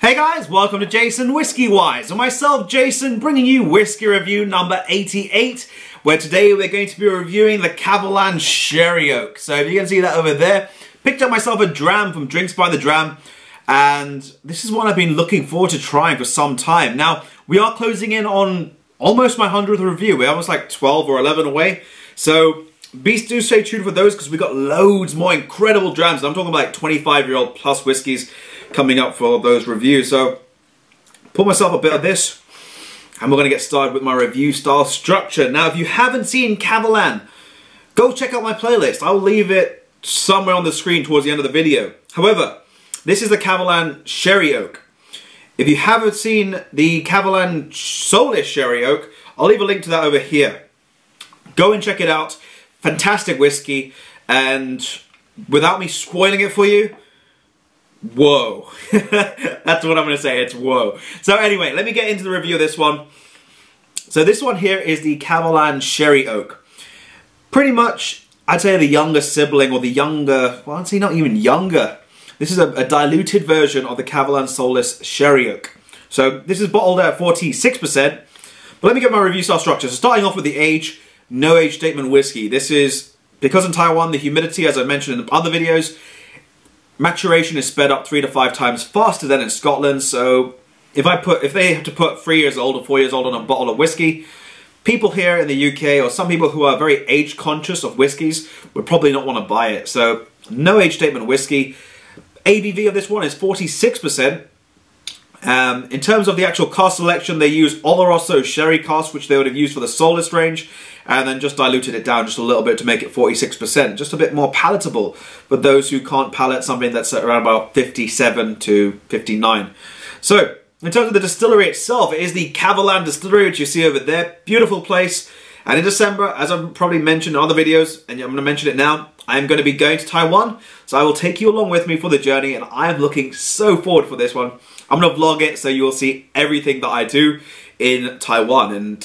Hey guys, welcome to JasonWhiskyWise, and myself, Jason, bringing you whiskey review number 88, where today we're going to be reviewing the Kavalan Sherry Oak. So if you can see that over there, picked up myself a dram from Drinks by the Dram, and this is one I've been looking forward to trying for some time. Now, we are closing in on almost my 100th review. We're almost like 12 or 11 away, so do stay tuned for those because we've got loads more incredible drams. I'm talking about like 25-year-old plus whiskies coming up for those reviews. So pour myself a bit of this and we're going to get started with my review style structure. Now if you haven't seen Kavalan, go check out my playlist. I'll leave it somewhere on the screen towards the end of the video. However, this is the Kavalan Sherry Oak. If you haven't seen the Kavalan Soulless Sherry Oak, I'll leave a link to that over here. Go and check it out. Fantastic whiskey, and without me spoiling it for you, whoa. That's what I'm going to say, it's whoa. So anyway, let me get into the review of this one. So this one here is the Kavalan Sherry Oak. Pretty much, I'd say the younger sibling, or the younger, well I'd say not even younger. This is a diluted version of the Kavalan Soulless Sherry Oak. So this is bottled at 46%, but let me get my review style structure. So starting off with the age, no age statement whiskey. This is, because in Taiwan the humidity, as I mentioned in other videos, maturation is sped up 3 to 5 times faster than in Scotland. So if they have to put 3 years old or 4 years old on a bottle of whiskey, people here in the UK, or some people who are very age conscious of whiskies, would probably not want to buy it. So no age statement whiskey. ABV of this one is 46%. In terms of the actual cask selection, they use Oloroso sherry cask, which they would have used for the Soulless range, and then just diluted it down just a little bit to make it 46%, just a bit more palatable for those who can't palate something that's at around about 57 to 59. So, in terms of the distillery itself, it is the Kavalan Distillery, which you see over there. Beautiful place. And in December, as I've probably mentioned in other videos, and I'm going to mention it now, I'm going to be going to Taiwan, so I will take you along with me for the journey, and I'm looking so forward for this one. I'm going to vlog it, so you'll see everything that I do in Taiwan, and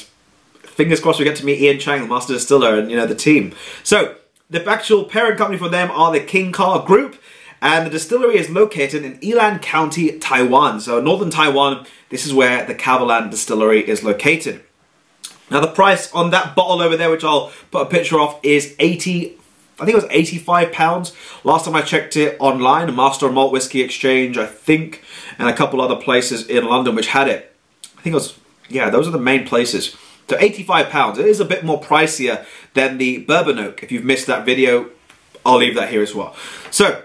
fingers crossed we get to meet Ian Chang, the master distiller, and the team. So, the actual parent company for them are the King Car Group, and the distillery is located in Yilan County, Taiwan. So, northern Taiwan, this is where the Kavalan Distillery is located. Now, the price on that bottle over there, which I'll put a picture of, is I think it was £85. Last time I checked it online, Master Malt Whiskey Exchange, I think, and a couple other places in London which had it. I think it was, yeah, those are the main places. So £85. It is a bit more pricier than the Bourbon Oak. If you've missed that video, I'll leave that here as well. So,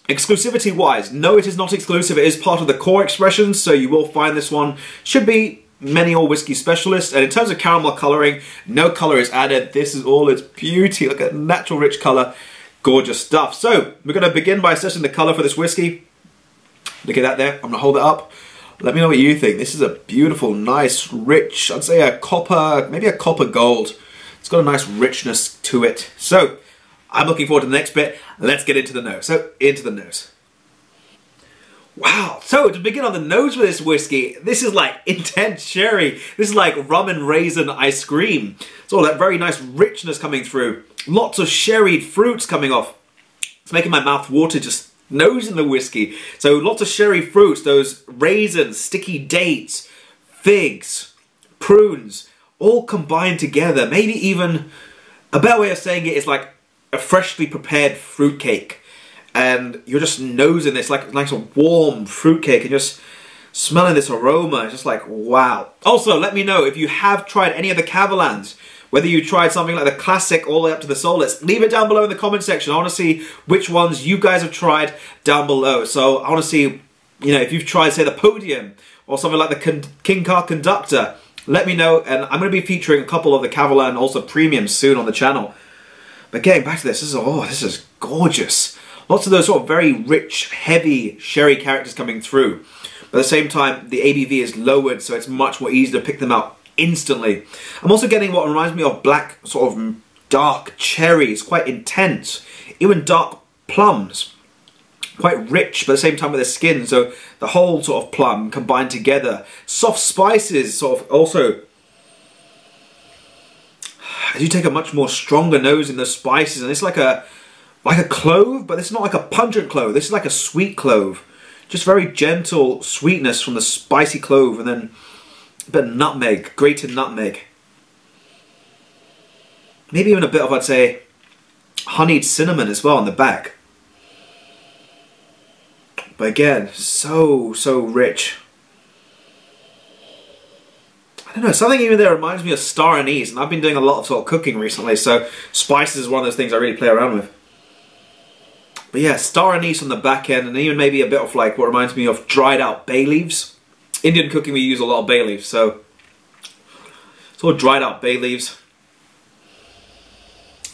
exclusivity wise, no, it is not exclusive. It is part of the core expressions, so you will find this one should be many all whiskey specialists. And in terms of caramel colouring, no colour is added. This is all its beauty. Look at natural rich colour. Gorgeous stuff. So, we're going to begin by assessing the colour for this whiskey. Look at that there. I'm going to hold it up. Let me know what you think. This is a beautiful, nice, rich, I'd say a copper, maybe a copper gold. It's got a nice richness to it. So, I'm looking forward to the next bit. Let's get into the nose. So, into the nose. Wow, so to begin on the nose with this whiskey, this is like intense sherry. This is like rum and raisin ice cream. It's all that very nice richness coming through. Lots of sherried fruits coming off. It's making my mouth water just nosing the whiskey. So lots of sherry fruits, those raisins, sticky dates, figs, prunes, all combined together. Maybe even, a better way of saying it is like a freshly prepared fruitcake. And you're just nosing this like a warm fruitcake and just smelling this aroma. It's just like, wow. Also, let me know if you have tried any of the Kavalans, whether you tried something like the classic all the way up to the Soulless. Leave it down below in the comment section. I want to see which ones you guys have tried down below. So I want to see, if you've tried, say, the Podium or something like the King Car Conductor. Let me know, and I'm going to be featuring a couple of the Kavalan also premiums soon on the channel. But getting back to this, this is gorgeous. Lots of those sort of very rich, heavy sherry characters coming through. But at the same time, the ABV is lowered, so it's much more easy to pick them out instantly. I'm also getting what reminds me of black, sort of dark cherries, quite intense. Even dark plums. Quite rich, but at the same time with the skin, so the whole sort of plum combined together. Soft spices, sort of also, as you take a much more stronger nose in the spices, and it's like a clove, but it's not like a pungent clove. This is like a sweet clove. Just very gentle sweetness from the spicy clove, and then a bit of nutmeg, grated nutmeg. Maybe even a bit of, I'd say, honeyed cinnamon as well on the back. But again, so rich. I don't know, something even there reminds me of star anise, and I've been doing a lot of sort of cooking recently, so spices is one of those things I really play around with. But yeah, star anise on the back end, and even maybe a bit of like what reminds me of dried out bay leaves. Indian cooking we use a lot of bay leaves, so sort of dried out bay leaves.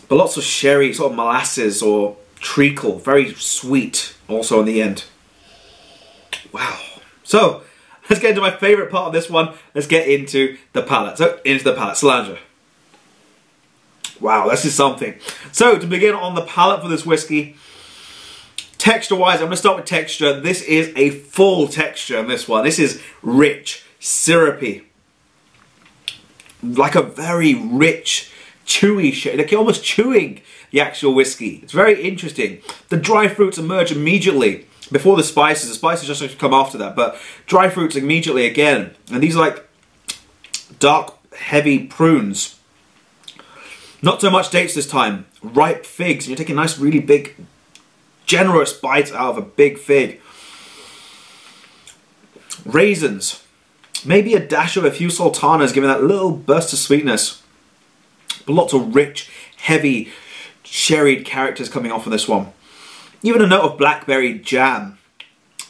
But lots of sherry, sort of molasses or treacle, very sweet also in the end. Wow. So, let's get into my favourite part of this one. Let's get into the palate. So, into the palate, cilantro. Wow, this is something. So, to begin on the palate for this whiskey, texture-wise, I'm going to start with texture. This is a full texture in this one. This is rich, syrupy. Like a very rich, chewy shit. Like you're almost chewing the actual whiskey. It's very interesting. The dry fruits emerge immediately before the spices. The spices just come after that, but dry fruits immediately again. And these are like dark, heavy prunes. Not so much dates this time. Ripe figs. You're taking nice, really big, generous bites out of a big fig. Raisins. Maybe a dash of a few sultanas, giving that little burst of sweetness. But lots of rich, heavy, sherried characters coming off of this one. Even a note of blackberry jam,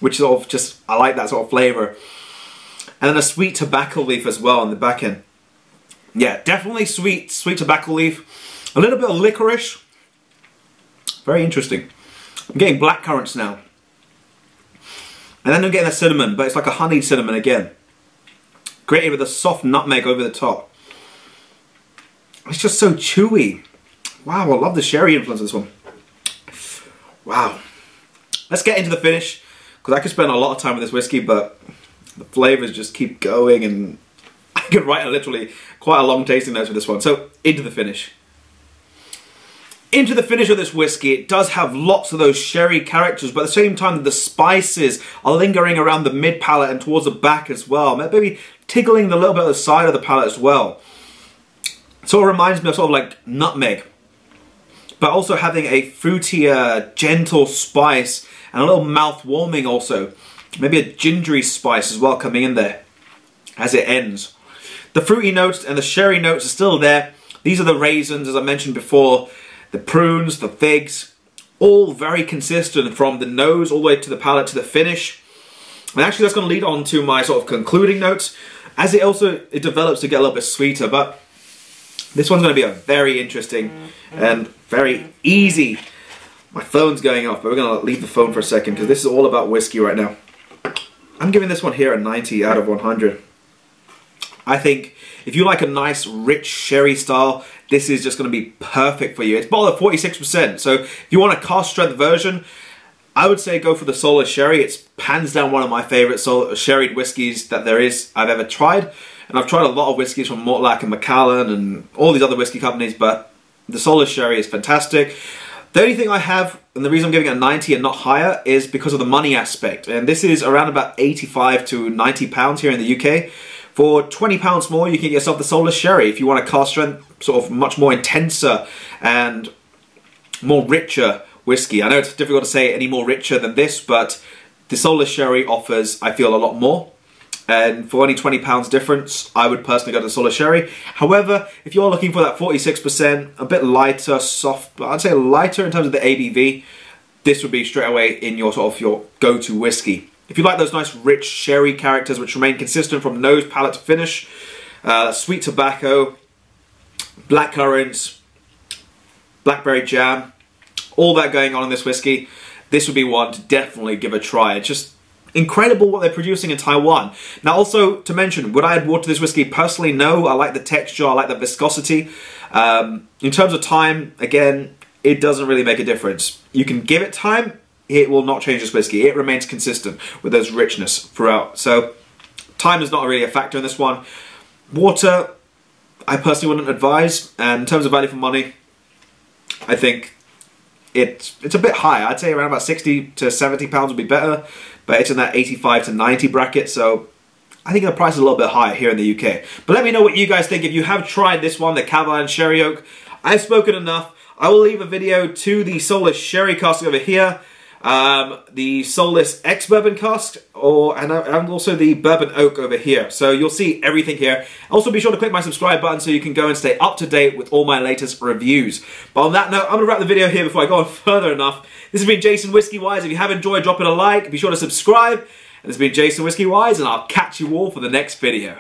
which sort of just, I like that sort of flavour. And then a sweet tobacco leaf as well on the back end. Yeah, definitely sweet tobacco leaf. A little bit of licorice. Very interesting. I'm getting black currants now. And then I'm getting a cinnamon, but it's like a honeyed cinnamon again. Grated with a soft nutmeg over the top. It's just so chewy. Wow, I love the sherry influence of this one. Wow. Let's get into the finish, because I could spend a lot of time with this whiskey, but the flavours just keep going, and I could write literally quite a long tasting notes with this one. So, into the finish. Into the finish of this whiskey, it does have lots of those sherry characters, but at the same time the spices are lingering around the mid palate and towards the back as well. Maybe tickling a little bit of the side of the palate as well. It sort of reminds me of sort of like nutmeg, but also having a fruitier, gentle spice and a little mouth-warming also. Maybe a gingery spice as well coming in there as it ends. The fruity notes and the sherry notes are still there. These are the raisins, as I mentioned before. The prunes, the figs, all very consistent from the nose all the way to the palate to the finish. And actually that's going to lead on to my sort of concluding notes, as it develops to get a little bit sweeter. But this one's going to be a very interesting and very easy. My phone's going off, but we're going to leave the phone for a second because this is all about whiskey right now. I'm giving this one here a 90 out of 100. I think if you like a nice, rich sherry style, this is just going to be perfect for you. It's bottled at 46%, so if you want a cask strength version, I would say go for the Solar Sherry. It's hands down one of my favourite sherried whiskies that I've ever tried. And I've tried a lot of whiskies from Mortlach and Macallan and all these other whiskey companies, but the Solar Sherry is fantastic. The only thing I have, and the reason I'm giving it a 90 and not higher, is because of the money aspect. And this is around about 85 to 90 pounds here in the UK. For £20 more, you can get yourself the Solar Sherry if you want a cask strength, sort of much more intenser and more richer whiskey. I know it's difficult to say any more richer than this, but the Solar Sherry offers, I feel, a lot more. And for only £20 difference, I would personally go to the Solar Sherry. However, if you're looking for that 46%, a bit lighter, soft, I'd say lighter in terms of the ABV, this would be straight away in your sort of your go-to whiskey. If you like those nice rich sherry characters which remain consistent from nose, palate to finish, sweet tobacco, black currants, blackberry jam, all that going on in this whiskey, this would be one to definitely give a try. It's just incredible what they're producing in Taiwan. Now also to mention, would I add water to this whiskey? Personally, no. I like the texture, I like the viscosity. In terms of time, again, it doesn't really make a difference. You can give it time, it will not change this whiskey. It remains consistent with those richness throughout. So time is not really a factor in this one. Water, I personally wouldn't advise. And in terms of value for money, I think it's a bit high. I'd say around about 60 to 70 pounds would be better. but it's in that 85 to 90 bracket, so I think the price is a little bit higher here in the UK. But let me know what you guys think if you have tried this one, the Kavalan Sherry Oak. I've spoken enough. I will leave a video to the Soulless Sherry cask over here, the Soulless ex-bourbon cask, and also the Bourbon Oak over here. So you'll see everything here. Also be sure to click my subscribe button so you can go and stay up to date with all my latest reviews. But on that note, I'm going to wrap the video here before I go on further enough. This has been JasonWhiskyWise. If you have enjoyed, drop it a like. Be sure to subscribe. And this has been JasonWhiskyWise, and I'll catch you all for the next video.